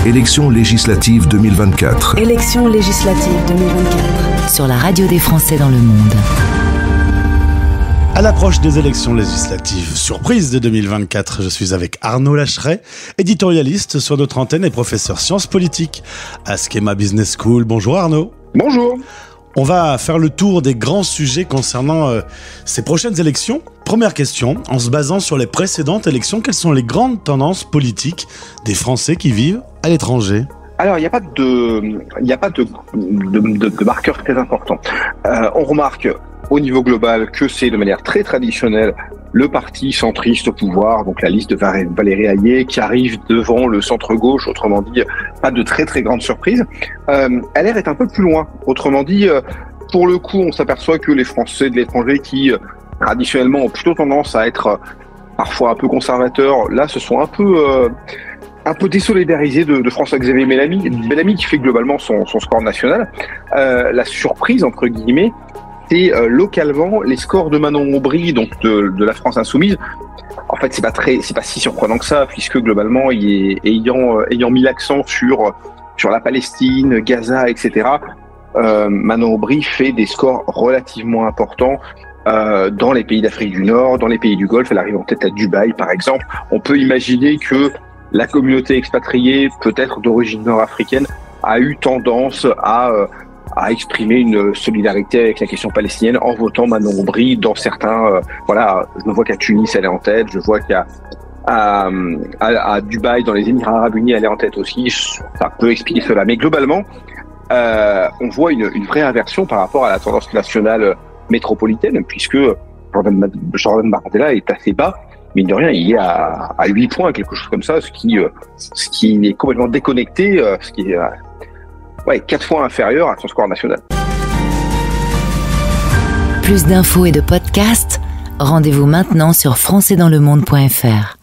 Élections législatives 2024. Élections législatives 2024. Sur la radio des Français dans le monde. À l'approche des élections législatives surprise de 2024, je suis avec Arnaud Lacheret, éditorialiste sur notre antenne et professeur sciences politiques à Schema Business School. Bonjour Arnaud. Bonjour. On va faire le tour des grands sujets concernant ces prochaines élections. Première question, en se basant sur les précédentes élections, quelles sont les grandes tendances politiques des Français qui vivent à l'étranger ? Alors, il n'y a pas de marqueur très important. On remarque au niveau global que c'est de manière très traditionnelle le parti centriste au pouvoir, donc la liste de Valérie Hayé, qui arrive devant le centre-gauche, autrement dit, pas de très très grande surprise. LR est un peu plus loin, autrement dit, pour le coup, on s'aperçoit que les Français de l'étranger qui, traditionnellement, ont plutôt tendance à être parfois un peu conservateurs, là, se sont un peu désolidarisés de François-Xavier Bellamy qui fait globalement son score national. La surprise, entre guillemets, c'est localement les scores de Manon Aubry, donc de la France insoumise. En fait, c'est pas si surprenant que ça, puisque globalement, ayant mis l'accent sur la Palestine, Gaza, etc., Manon Aubry fait des scores relativement importants dans les pays d'Afrique du Nord, dans les pays du Golfe. Elle arrive en tête à Dubaï, par exemple. On peut imaginer que la communauté expatriée, peut-être d'origine nord-africaine, a eu tendance à exprimer une solidarité avec la question palestinienne en votant Manon Aubry dans certains... je vois qu'à Tunis, elle est en tête. Je vois qu'à Dubaï, dans les Émirats Arabes Unis, elle est en tête aussi. Ça peut expliquer cela. Mais globalement, on voit une vraie inversion par rapport à la tendance nationale métropolitaine, puisque Jordan Bardella est assez bas. Mine de rien, il est à 8 points, quelque chose comme ça, ce qui est complètement déconnecté, ce qui est 4 fois inférieur à son score national. Plus d'infos et de podcasts, rendez-vous maintenant sur françaisdanslemonde.fr.